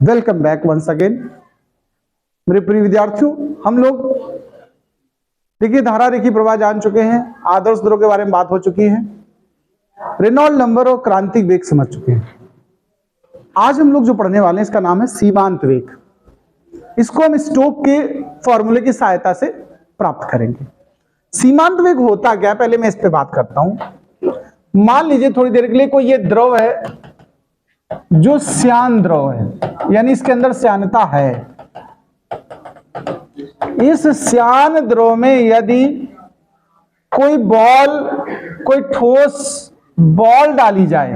Welcome back once again मेरे प्रिय विद्यार्थियों। हम लोग देखिए धारा रेखी प्रवाह जान चुके हैं, आदर्श द्रव के बारे में बात हो चुकी है, रेनॉल्ड नंबर और क्रांतिक वेग समझ चुके हैं। आज हम लोग जो पढ़ने वाले हैं इसका नाम है सीमांत वेग। इसको हम स्टोक के फॉर्मूले की सहायता से प्राप्त करेंगे। सीमांत वेग होता क्या, पहले मैं इस पे बात करता हूं। मान लीजिए थोड़ी देर के लिए कोई ये द्रव है जो श्यान द्रव है, यानी इसके अंदर श्यानता है। इस श्यान द्रव में यदि कोई बॉल, कोई ठोस बॉल डाली जाए,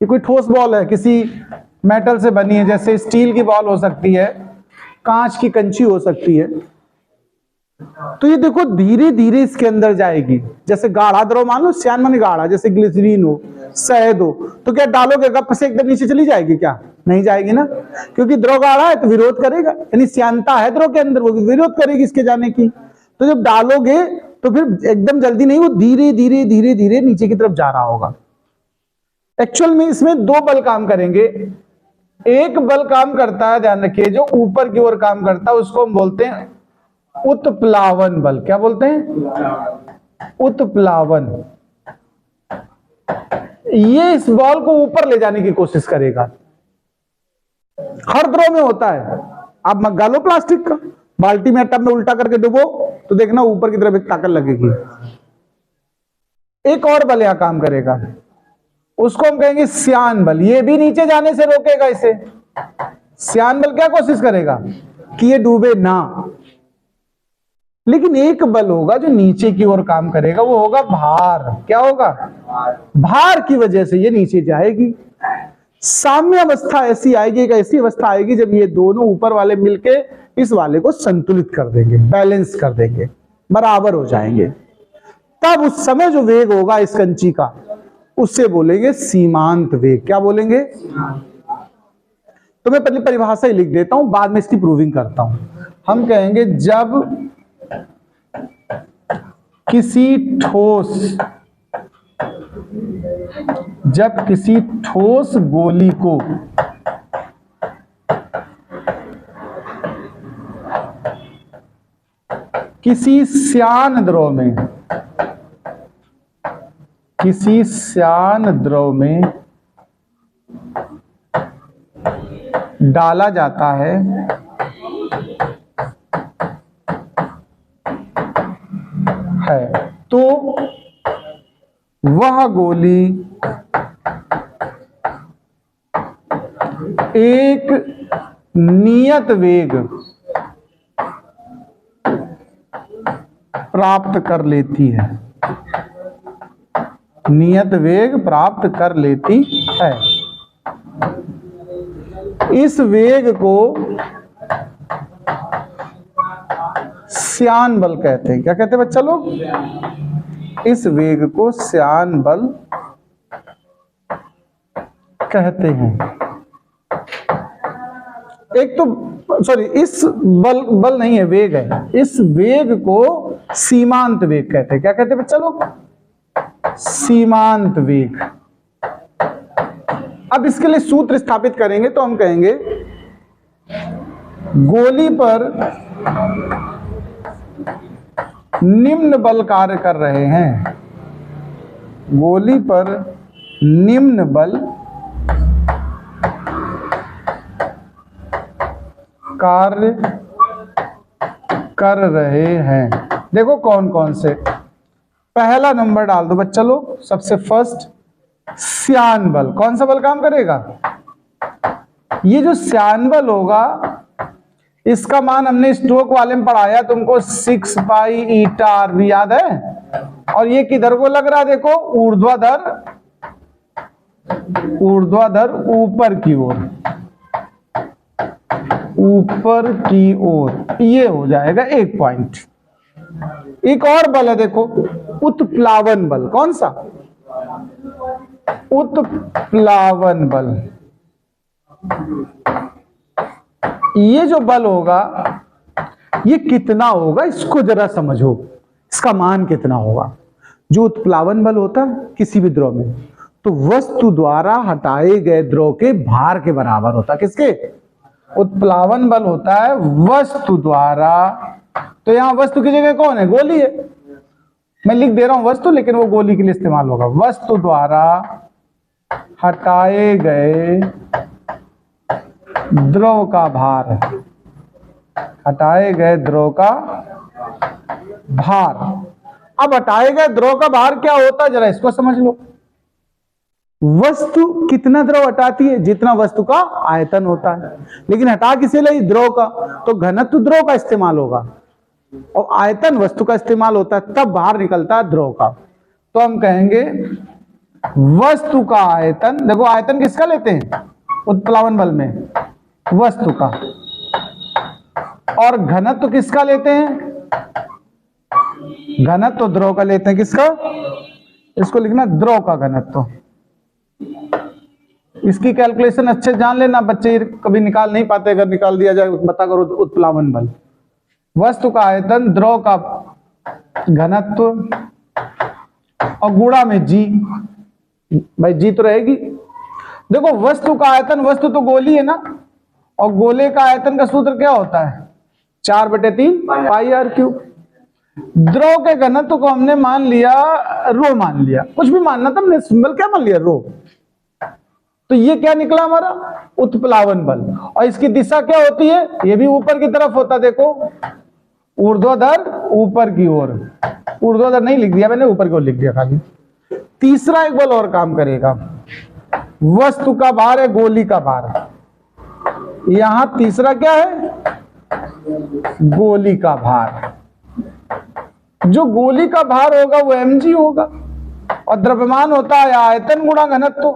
ये कोई ठोस बॉल है, किसी मेटल से बनी है, जैसे स्टील की बॉल हो सकती है, कांच की कंची हो सकती है, तो ये देखो धीरे धीरे इसके अंदर जाएगी। जैसे गाढ़ा द्रव, मान लो श्यान माने गाढ़ा, जैसे ग्लिसरीन हो, शहद हो, तो क्या डालोगे गप से एकदम नीचे चली जाएगी? क्या नहीं जाएगी ना, क्योंकि द्रव गाढ़ा है तो विरोध करेगा, यानी श्यानता है द्रव के अंदर, वो विरोध करेगी इसके जाने की। तो जब डालोगे तो फिर एकदम जल्दी नहीं, वो धीरे धीरे धीरे धीरे नीचे की तरफ जा रहा होगा। एक्चुअल में इसमें दो बल काम करेंगे। एक बल काम करता है, ध्यान रखिए, जो ऊपर की ओर काम करता है उसको हम बोलते हैं उत्प्लावन बल। क्या बोलते हैं? उत्प्लावन। ये इस बॉल को ऊपर ले जाने की कोशिश करेगा। हर द्रव में होता है। आप मत गालो प्लास्टिक का, बाल्टी में टब में उल्टा करके डुबो तो देखना ऊपर की तरफ एक ताकत लगेगी। एक और बल यहां काम करेगा, उसको हम कहेंगे श्यान बल। ये भी नीचे जाने से रोकेगा इसे। श्यान बल क्या कोशिश करेगा कि ये डूबे ना। लेकिन एक बल होगा जो नीचे की ओर काम करेगा, वो होगा भार। क्या होगा? भार की वजह से ये नीचे जाएगी। साम्य अवस्था ऐसी आएगी, एक ऐसी अवस्था आएगी जब ये दोनों ऊपर वाले मिलके इस वाले को संतुलित कर देंगे, बैलेंस कर देंगे, बराबर हो जाएंगे। तब उस समय जो वेग होगा इस कंची का, उससे बोलेंगे सीमांत वेग। क्या बोलेंगे? तो मैं पहले परिभाषा ही लिख देता हूं, बाद में इसकी प्रूविंग करता हूं। हम कहेंगे जब किसी ठोस गोली को किसी श्यान द्रव में डाला जाता है तो वह गोली एक नियत वेग प्राप्त कर लेती है। नियत वेग प्राप्त कर लेती है। इस वेग को श्यान बल कहते हैं। क्या कहते हैं बच्चा लोग? इस वेग को श्यान बल कहते हैं। एक तो सॉरी, इस बल नहीं है, वेग है। इस वेग को सीमांत वेग कहते हैं। क्या कहते हैं बच्चा लोग? सीमांत वेग। अब इसके लिए सूत्र स्थापित करेंगे तो हम कहेंगे गोली पर निम्न बल कार्य कर रहे हैं। गोली पर निम्न बल कार्य कर रहे हैं। देखो कौन कौन से। पहला नंबर डाल दो बच्चा लोग, सबसे फर्स्ट श्यान बल। कौन सा बल काम करेगा? ये जो श्यान बल होगा, इसका मान हमने स्टोक वाले में पढ़ाया तुमको, 6 पाई ईटा आरवी, याद है? और ये किधर को लग रहा है? देखो ऊर्ध्वाधर ऊपर की ओर, ऊपर की ओर। ये हो जाएगा एक पॉइंट। एक और बल है देखो, उत्प्लावन बल। कौन सा? उत्प्लावन बल। ये जो बल होगा ये कितना होगा, इसको जरा समझो, इसका मान कितना होगा। जो उत्प्लावन बल होता है किसी भी द्रव में, तो वस्तु द्वारा हटाए गए द्रव के भार के बराबर होता है। किसके? उत्प्लावन बल होता है वस्तु द्वारा। तो यहां वस्तु की जगह कौन है? गोली है। मैं लिख दे रहा हूं वस्तु, लेकिन वो गोली के लिए इस्तेमाल होगा। वस्तु द्वारा हटाए गए द्रव का भार, हटाए गए द्रव का भार। अब हटाए गए द्रव का भार क्या होता है, जरा इसको समझ लो। वस्तु कितना द्रव हटाती है? जितना वस्तु का आयतन होता है। लेकिन हटा किसे लगी? द्रव का। तो घनत्व द्रव का इस्तेमाल होगा और आयतन वस्तु का इस्तेमाल होता है, तब बाहर निकलता है द्रव का। तो हम कहेंगे वस्तु का आयतन, देखो आयतन किसका लेते हैं उत्प्लावन बल में? वस्तु का। और घनत्व किसका लेते हैं? घनत्व द्रव का लेते हैं। किसका? इसको लिखना द्रव का घनत्व। इसकी कैलकुलेशन अच्छे जान लेना, बच्चे कभी निकाल नहीं पाते, अगर निकाल दिया जाए बता करो उत्प्लावन बल। वस्तु का आयतन, द्रव का घनत्व और गुणा में जी। भाई जी तो रहेगी। देखो वस्तु का आयतन, वस्तु तो गोली है ना, और गोले का आयतन का सूत्र क्या होता है? 4/3 पाई आर क्यूब। द्रव के घनत्व को हमने मान लिया रो, मान लिया, कुछ भी मानना था, हमने सिंबल क्या मान लिया? रो। तो ये क्या निकला हमारा? उत्प्लावन बल। और इसकी दिशा क्या होती है? ये भी ऊपर की तरफ होता, देखो ऊर्ध्वाधर ऊपर की ओर। ऊर्ध्वाधर नहीं लिख दिया मैंने, ऊपर की ओर लिख दिया खाली। तीसरा एक बल और काम करेगा। वस्तु का भार है गोली का भार। यहां तीसरा क्या है? गोली का भार। जो गोली का भार होगा वो mg होगा, और द्रव्यमान होता है आयतन गुणा घनत्व।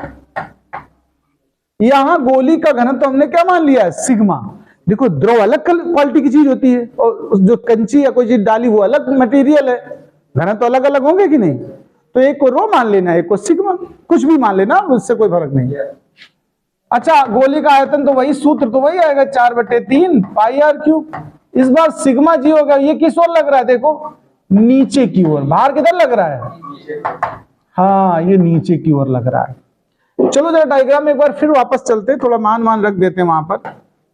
यहां गोली का घनत्व हमने क्या मान लिया है? सिग्मा। देखो द्रव अलग क्वालिटी की चीज होती है, और जो कंची या कोई चीज डाली वो अलग मटेरियल है, घनत्व अलग अलग होंगे कि नहीं? तो एक को रो मान लेना, एक को सिग्मा, कुछ भी मान लेना, उससे कोई फर्क नहीं है। अच्छा गोली का आयतन तो वही, सूत्र तो वही आएगा 4/3 पाई आर क्यूब। इस बार सिग्मा जी हो गया। ये किस ओर लग रहा है? देखो नीचे की ओर। भार किधर लग रहा है? हाँ ये नीचे की ओर लग रहा है। चलो जरा डायग्राम में एक बार फिर वापस चलते हैं, थोड़ा मान रख देते हैं वहां पर,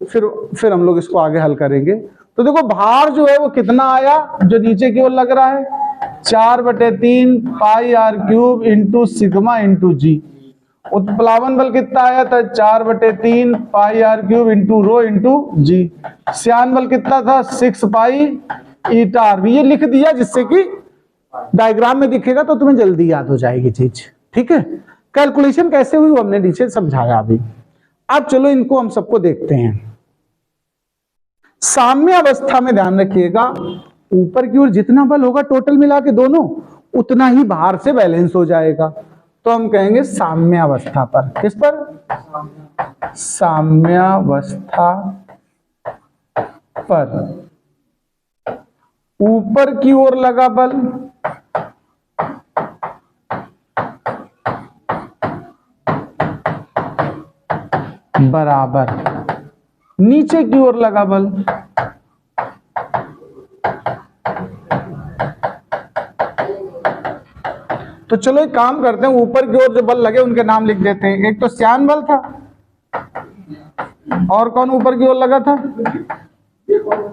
फिर हम लोग इसको आगे हल करेंगे। तो देखो भार जो है वो कितना आया जो नीचे की ओर लग रहा है? 4/3 pi r cube into sigma into g. उत्प्लावन बल कितना आया था? 4/3 pi r cube into rho into g. श्यान बल कितना था? 6 पाई ईटा आर। ये लिख दिया जिससे कि डायग्राम में दिखेगा तो तुम्हें जल्दी याद हो जाएगी चीज। ठीक है, कैलकुलेशन कैसे हुई वो हमने नीचे समझाया अभी। अब चलो इनको हम सबको देखते हैं। साम्य अवस्था में ध्यान रखिएगा, ऊपर की ओर जितना बल होगा टोटल मिला के दोनों, उतना ही बाहर से बैलेंस हो जाएगा। तो हम कहेंगे साम्य अवस्था पर। किस पर? साम्य अवस्था पर ऊपर की ओर लगा बल बराबर नीचे की ओर लगा बल। तो चलो एक काम करते हैं, ऊपर की ओर जो बल लगे उनके नाम लिख देते हैं। एक तो श्यान बल था, और कौन ऊपर की ओर लगा था?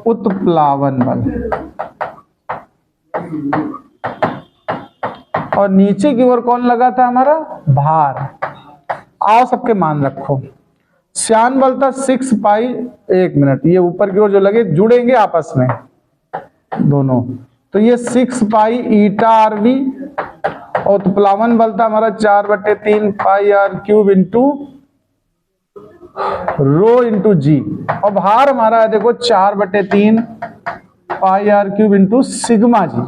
उत्प्लावन बल। और नीचे की ओर कौन लगा था? हमारा भार। आओ सबके मान रखो। श्यान बल था 6 पाई, एक मिनट, ये ऊपर की ओर जो लगे जुड़ेंगे आपस में दोनों, तो ये 6 पाई ईटा आर वी। और उत्प्लावन बल था हमारा 4/3 pi r cube into rho into g. और भार हमारा है देखो 4/3 pi r cube into sigma g.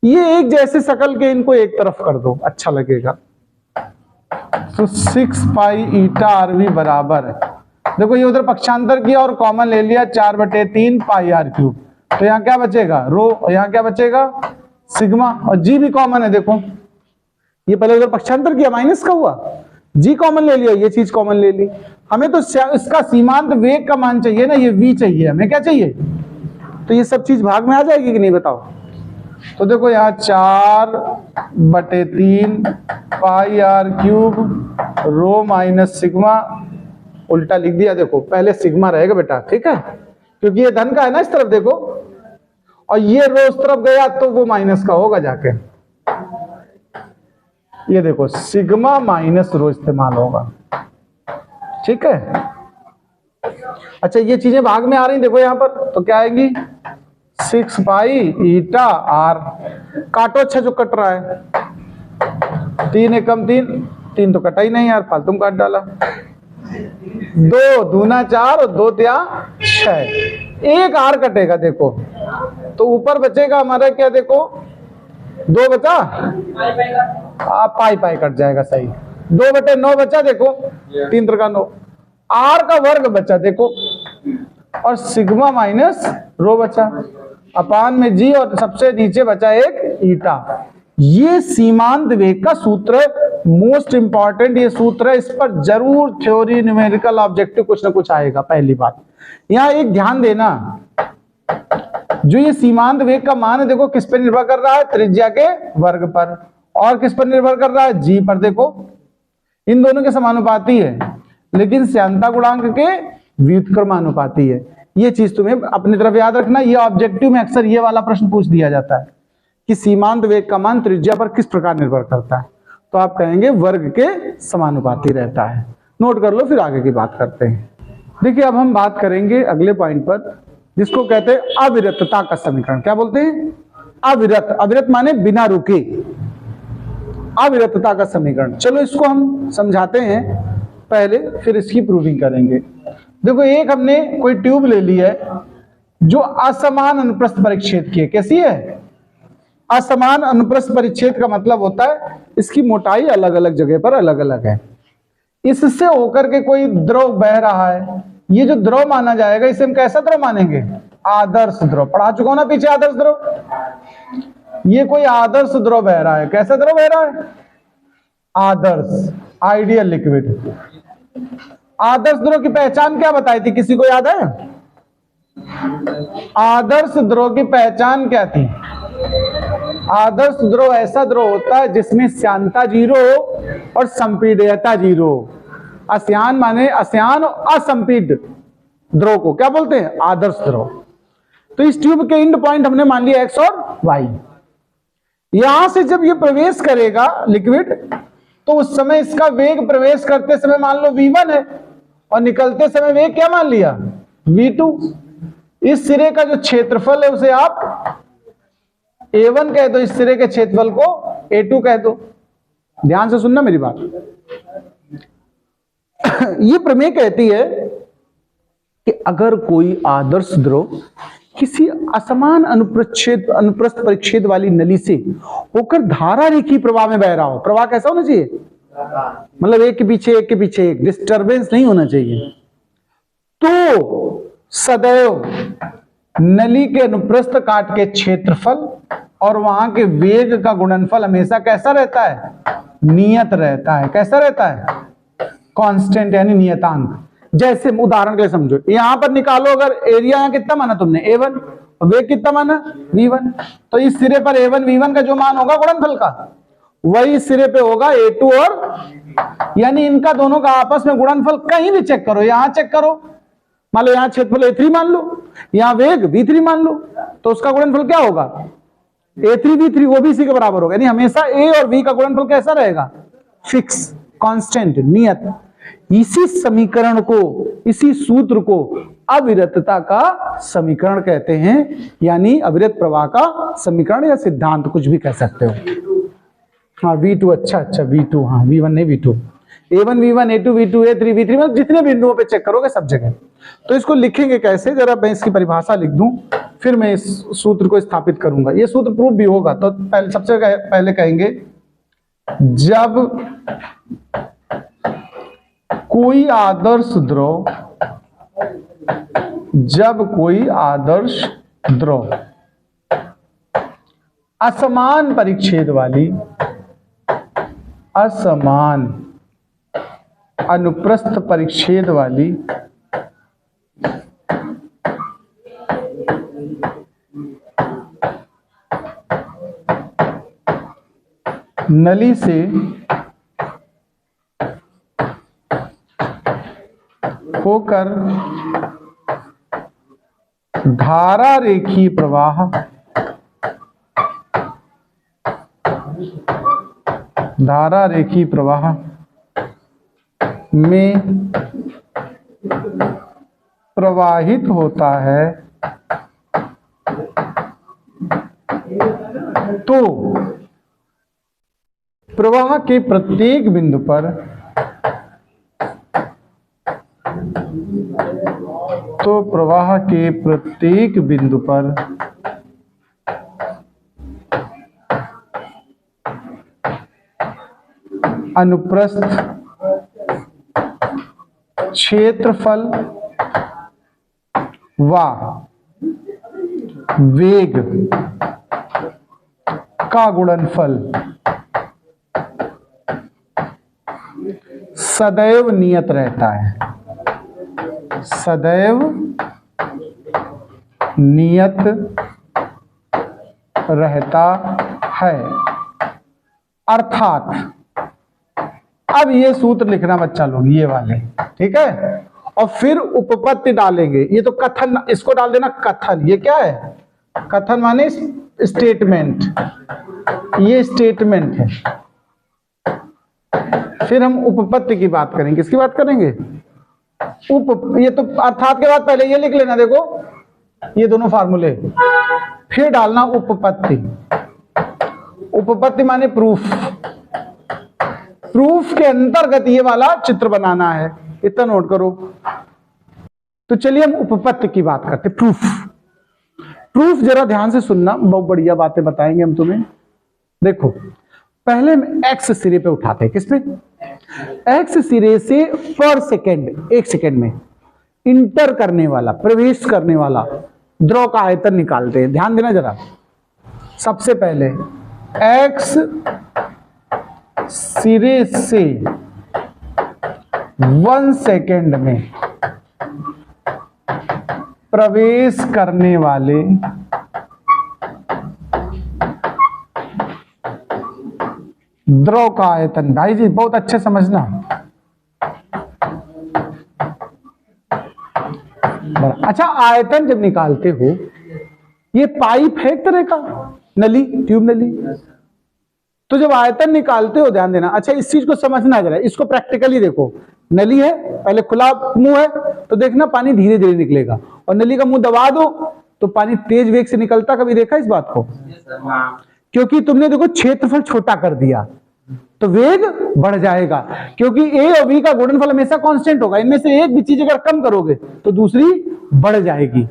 ये एक जैसे शकल के, इनको एक तरफ कर दो, अच्छा लगेगा। तो 6 पाई ईटा आर वी बराबर है, देखो ये उधर पक्षांतर किया और कॉमन ले लिया 4/3 पाई आर क्यूब। तो यहाँ क्या बचेगा? रो। और यहाँ क्या बचेगा? सिग्मा। और जी भी कॉमन है, देखो ये पहले उधर पक्षांतर किया माइनस का हुआ, जी कॉमन ले लिया, ये चीज कॉमन ले ली। हमें तो इसका सीमांत वेग का मान चाहिए ना, ये v चाहिए हमें। क्या चाहिए? तो ये सब चीज भाग में आ जाएगी कि नहीं बताओ? तो देखो यहाँ 4/3 पाई r cube rho minus sigma, उल्टा लिख दिया। देखो पहले सिग्मा रहेगा बेटा, ठीक है, क्योंकि ये धन का है ना इस तरफ देखो, और ये रो उस तरफ गया तो वो माइनस का होगा जाके। ये देखो सिग्मा माइनस रो इस्तेमाल होगा, ठीक है। अच्छा ये चीजें भाग में आ रही, देखो यहां पर तो क्या आएगी 6 पाई ईटा आर, काटो अच्छा जो कट रहा है, 3 एकम 3, 3 तो कटा ही नहीं यार, फालतू में काट डाला। 2 दूना 4 और 2 तिया 6, एक आर कटेगा देखो, तो ऊपर बचेगा हमारा क्या, देखो 2 बचा, पाई पाई कट जाएगा, सही 2/9 बचा, देखो 3 का 9, आर का वर्ग बचा देखो, और सिग्मा माइनस रो बचा, अपान में जी, और सबसे नीचे बचा एक ईटा। ये सीमांत वेग का सूत्र, मोस्ट इंपॉर्टेंट ये सूत्र है, इस पर जरूर थ्योरी न्यूमेरिकल ऑब्जेक्टिव कुछ ना कुछ आएगा। पहली बात यहां एक ध्यान देना, जो ये सीमांत वेग का मान है देखो किस पर निर्भर कर रहा है, त्रिज्या के वर्ग पर, और किस पर निर्भर कर रहा है, जी पर। देखो इन दोनों के समानुपाती है, लेकिन श्यानता गुणांक के व्युत्क्रमानुपाती है। ये चीज तुम्हें अपनी तरफ याद रखना, ये ऑब्जेक्टिव में अक्सर ये वाला प्रश्न पूछ दिया जाता है कि सीमांत वेग का मान त्रिज्या पर किस प्रकार निर्भर करता है, तो आप कहेंगे वर्ग के समानुपाती रहता है। नोट कर लो, फिर आगे की बात करते हैं। देखिए अब हम बात करेंगे अगले पॉइंट पर, जिसको कहते हैं अविरतता का समीकरण। क्या बोलते हैं, अविरत, अविरत माने बिना रुके, अविरतता का समीकरण। चलो इसको हम समझाते हैं पहले, फिर इसकी प्रूविंग करेंगे। देखो एक हमने कोई ट्यूब ले ली है जो असमान अनुप्रस्थ परिच्छेद की है। कैसी है, असमान अनुप्रस्थ परिच्छेद का मतलब होता है इसकी मोटाई अलग अलग जगह पर अलग अलग है। इससे होकर के कोई द्रव बह रहा है, ये जो द्रव माना जाएगा इसे हम कैसा द्रव मानेंगे, आदर्श द्रव। पढ़ा चुका हूं ना पीछे आदर्श द्रव, ये कोई आदर्श द्रव बह रहा है। कैसा द्रव बह रहा है, आदर्श, आइडियल लिक्विड। आदर्श द्रव की पहचान क्या बताई थी, किसी को याद है, आदर्श द्रव की पहचान क्या थी। आदर्श द्रव ऐसा द्रव होता है जिसमें श्यानता 0 और संपीड्यता 0। अश्यान माने अश्यान और असंपीड द्रव को क्या बोलते हैं, आदर्श द्रव। तो इस ट्यूब के एंड पॉइंट हमने मान लिया x और y। यहां से जब ये प्रवेश करेगा लिक्विड, तो उस समय इसका वेग प्रवेश करते समय मान लो v1 है, और निकलते समय वेग क्या मान लिया, v2। इस सिरे का जो क्षेत्रफल है उसे आप a1 कह दो, इस सिरे के क्षेत्रफल को a2 कह दो। ध्यान से सुनना मेरी बात। ये प्रमेय कहती है कि अगर कोई आदर्श द्रव किसी असमान अनुप्रस्थ परिच्छेद वाली नली से होकर धारा रेखी प्रवाह में बह रहा हो, प्रवाह कैसा होना चाहिए, मतलब एक के पीछे एक, डिस्टरबेंस नहीं होना चाहिए, तो सदैव नली के अनुप्रस्थ काट के क्षेत्रफल और वहां के वेग का गुणनफल हमेशा कैसा रहता है, नियत रहता है। कैसा रहता है, कांस्टेंट यानी नियतांक। जैसे उदाहरण के लिए समझो, यहां पर निकालो, अगर एरिया यहां कितना माना तुमने a1, वेग कितना माना v1, तो इस सिरे पर a1 v1 का जो मान होगा गुणनफल का, वही इस सिरे पे होगा a2 और, यानी इनका दोनों का आपस में गुणनफल कहीं भी चेक करो, यहां चेक करो, मान लो यहां क्षेत्रफल a3 मान लो, यहां वेग v3 मान लो, तो उसका गुणनफल क्या होगा, a3 v3 वो भी इसी के बराबर होगा। यानी हमेशा a और v का गुणनफल कैसा रहेगा, फिक्स, कांस्टेंट, नियत। इसी समीकरण को, इसी सूत्र को अविरतता का समीकरण कहते हैं, यानी अविरत प्रवाह का समीकरण या सिद्धांत, कुछ भी कह सकते हो। हाँ v2, अच्छा v2, हाँ v1 नहीं v2, a1 v1 a2 v2 a3 v3, मतलब जितने बिंदुओं पे चेक करोगे सब जगह। तो इसको लिखेंगे कैसे, जरा मैं इसकी परिभाषा लिख दूं, फिर मैं इस सूत्र को स्थापित करूंगा। ये सूत्र प्रूफ भी होगा। तो पहले सबसे पहले कहेंगे, जब कोई आदर्श द्रव असमान परिच्छेद वाली, असमान अनुप्रस्थ परिच्छेद वाली नली से होकर धारा रेखीय प्रवाह में प्रवाहित होता है तो प्रवाह के प्रत्येक बिंदु पर अनुप्रस्थ क्षेत्रफल व वेग का गुणनफल सदैव नियत रहता है। सदैव नियत रहता है। अर्थात अब ये सूत्र लिखना बच्चा लोग, ये वाले, ठीक है। और फिर उपपत्ति डालेंगे। ये तो कथन, इसको डाल देना कथन। ये क्या है? कथन माने स्टेटमेंट। ये स्टेटमेंट है। फिर हम उपपत्ति की बात करेंगे। किसकी बात करेंगे? ये तो अर्थात के बाद पहले ये लिख लेना, देखो ये दोनों फार्मूले, फिर डालना उपपत्ति। उपपत्ति माने प्रूफ। प्रूफ के अंतर्गत ये वाला चित्र बनाना है। इतना नोट करो। तो चलिए हम उपपत्ति की बात करते। प्रूफ प्रूफ जरा ध्यान से सुनना, बहुत बढ़िया बातें बताएंगे हम तुम्हें। देखो पहले हम एक्स सिरे पे उठाते हैं। किस पे? एक्स सिरे से पर सेकेंड, एक सेकेंड में इंटर करने वाला, प्रवेश करने वाला द्रव का आयतन निकालते हैं। ध्यान देना जरा। सबसे पहले एक्स सिरे से 1 सेकेंड में प्रवेश करने वाले द्रव का आयतन। भाई जी बहुत अच्छे समझना। अच्छा, आयतन जब निकालते हो, ये पाइप है एक तरह का, नली, ट्यूब नली। तो जब आयतन निकालते हो, ध्यान देना। अच्छा इस चीज को समझना जरा, इसको प्रैक्टिकली देखो। नली है, पहले खुला मुंह है, तो देखना पानी धीरे धीरे निकलेगा, और नली का मुंह दबा दो तो पानी तेज वेग से निकलता। कभी देखा इस बात को? क्योंकि तुमने देखो क्षेत्रफल छोटा कर दिया तो वेग बढ़ जाएगा, क्योंकि ए और बी का गुणनफल हमेशा कांस्टेंट होगा। इनमें से एक भी चीज अगर कम करोगे तो दूसरी बढ़ जाएगी,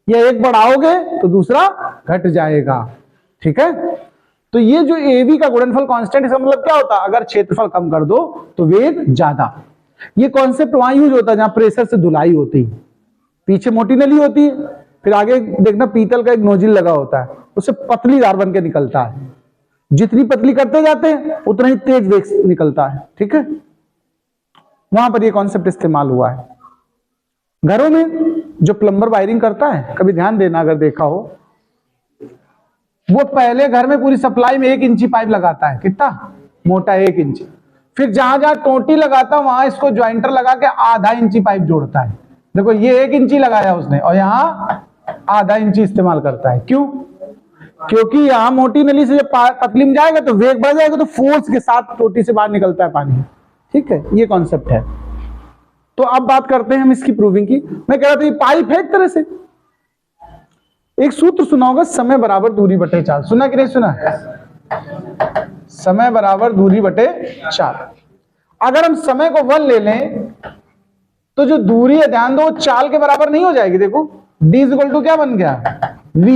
या एक बढ़ाओगे तो दूसरा घट जाएगा। ठीक है? तो ये जो ए बी का गुणनफल कांस्टेंट, इसका मतलब क्या होता है? अगर क्षेत्रफल कम कर दो तो वेग ज्यादा। ये कॉन्सेप्ट वहां यूज होता है जहां प्रेशर से धुलाई होती है। पीछे मोटी नली होती है, फिर आगे देखना पीतल का एक नोजिल लगा होता है, उससे पतली धार बन के निकलता है। जितनी पतली करते जाते हैं उतना ही तेज वेग से निकलता है। ठीक है? वहां पर ये कॉन्सेप्ट इस्तेमाल हुआ है। घरों में जो प्लम्बर वायरिंग करता है, कभी ध्यान देना अगर देखा हो, वो पहले घर में पूरी सप्लाई में 1 इंची पाइप लगाता है। कितना मोटा? 1 इंची। फिर जहां जहां टोटी लगाता है वहां इसको ज्वाइंटर लगा के आधा इंची पाइप जोड़ता है। देखो ये 1 इंची लगाया उसने, और यहाँ आधा इंची इस्तेमाल करता है। क्यों? क्योंकि यहां मोटी नली से जब पतली में जाएगा तो वेग बढ़ जाएगा, तो फोर्स के साथ टोटी से बाहर निकलता है पानी। ठीक है? ये कॉन्सेप्ट है। तो अब बात करते हैं हम इसकी प्रूविंग की। मैं कह रहा था ये पाइप है एक तरह से। एक सूत्र सुना होगा, समय बराबर दूरी बटे 4। सुना कि नहीं सुना? समय बराबर दूरी बटे 4। अगर हम समय को 1 ले लें तो जो दूरी है, ध्यान दो, चाल के बराबर नहीं हो जाएगी। देखो d इक्वल टू क्या बन गया? v।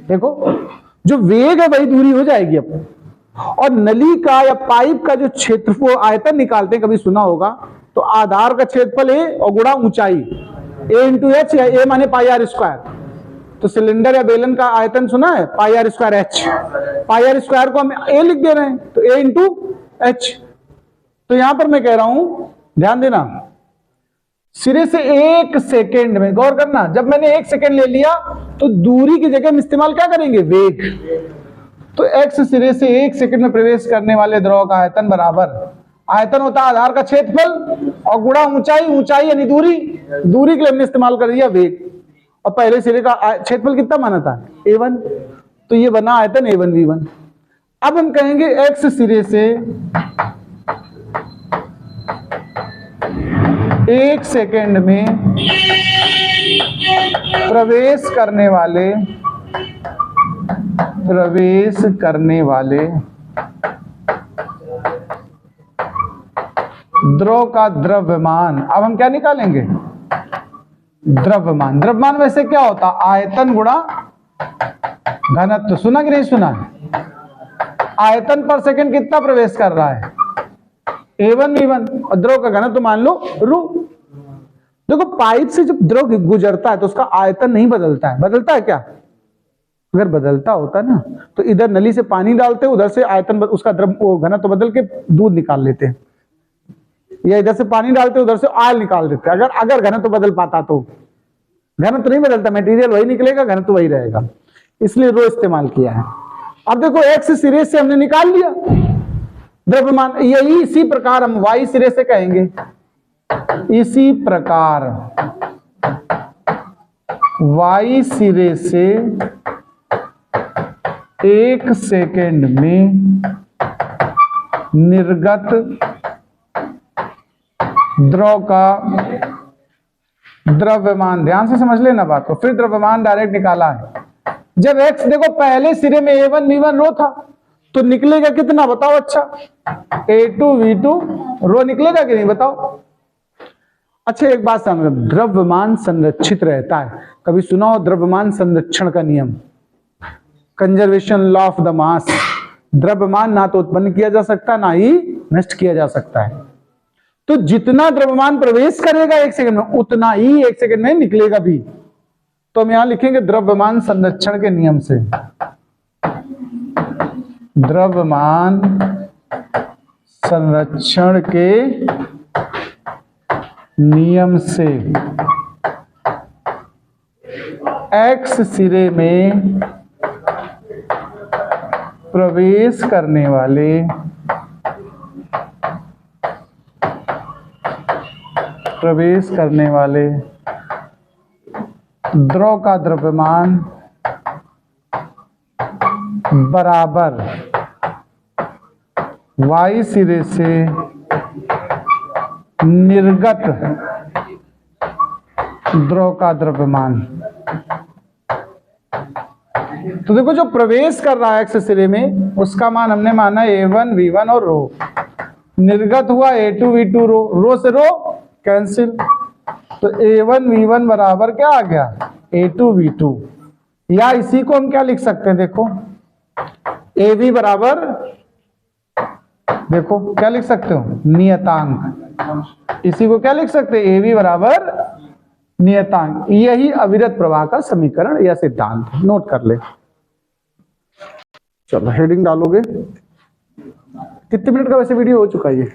देखो जो वेग है वही दूरी हो जाएगी अब। और नली का या पाइप का जो क्षेत्रफल आयतन निकालते हैं, कभी सुना होगा, तो आधार का क्षेत्रफल a और गुणा ऊंचाई a इंटू एच, या a माने पाई आर स्क्वायर। तो सिलेंडर या बेलन का आयतन सुना है? Pi r square h. Pi r square को हम a लिख दे रहे हैं, तो a इंटू एच। तो यहां पर मैं कह रहा हूं, ध्यान देना, सिरे से 1 सेकेंड में, गौर करना, जब मैंने 1 सेकेंड ले लिया तो दूरी की जगह हम इस्तेमाल क्या करेंगे? वेग। तो x सिरे से 1 सेकंड में प्रवेश करने वाले द्रव का आयतन बराबर, आयतन होता है आधार का क्षेत्रफल और गुणा ऊंचाई, ऊंचाई यानी दूरी, दूरी के लिए हमने इस्तेमाल कर दिया वेग, और पहले सिरे का क्षेत्रफल कितना माना था a1, तो ये बना आयतन a1v1। अब हम कहेंगे x सिरे से 1 सेकंड में प्रवेश करने वाले द्रव का द्रव्यमान। अब हम क्या निकालेंगे, द्रव्यमान। द्रव्यमान वैसे क्या होता, आयतन गुणा घनत्व। सुना कि नहीं सुना, आयतन पर सेकंड कितना प्रवेश कर रहा है a1v1, और द्रव का घनत्व मान लो रू। देखो पाइप से जब द्रव गुजरता है तो उसका आयतन नहीं बदलता है, बदलता है क्या, अगर बदलता होता ना तो इधर नली से पानी डालते, उधर से आयतन उसका द्रव घनत्व बदल के दूध निकाल लेते, या इधर से पानी डालते उधर से ऑयल निकाल देते। अगर घनत्व बदल पाता तो, घनत्व नहीं बदलता, मटेरियल वही निकलेगा, घनत्व वही रहेगा, इसलिए रो इस्तेमाल किया है। अब देखो x सिरे से हमने निकाल लिया द्रव्यमान, यही इसी प्रकार हम y सिरे से कहेंगे, इसी प्रकार y सिरे से 1 सेकंड में निर्गत द्रव का द्रव्यमान, ध्यान से समझ लेना बात को, फिर द्रव्यमान डायरेक्ट निकाला है। जब x देखो पहले सिरे में a1v1 रो था तो निकलेगा कितना बताओ, अच्छा a2v2 रो निकलेगा कि नहीं बताओ। अच्छा एक बात समझो, द्रव्यमान संरक्षित रहता है, कभी सुना हो द्रव्यमान संरक्षण का नियम, conservation law of the mass. द्रव्यमान ना तो उत्पन्न किया जा सकता ना ही नष्ट किया जा सकता है, तो जितना द्रव्यमान प्रवेश करेगा 1 सेकंड में उतना ही 1 सेकंड में निकलेगा भी। तो हम यहां लिखेंगे द्रव्यमान संरक्षण के नियम से, द्रव्यमान संरक्षण के नियम से x सिरे में प्रवेश करने वाले द्रव का द्रव्यमान बराबर y सिरे से निर्गत द्रव का द्रव्यमान। तो देखो जो प्रवेश कर रहा है x सिरे में उसका मान हमने माना a1v1 और रो, निर्गत हुआ a2v2 रो से रो कैंसिल, तो a1v1 बराबर क्या आ गया a2v2, या इसी को हम क्या लिख सकते हैं, देखो av बराबर, देखो क्या लिख सकते हो नियतांक, इसी को क्या लिख सकते हैं av बराबर नियतांक। यही अविरत प्रवाह का समीकरण या सिद्धांत, नोट कर ले। चलो हेडिंग डालोगे, कितने मिनट का वैसे वीडियो हो चुका है ये?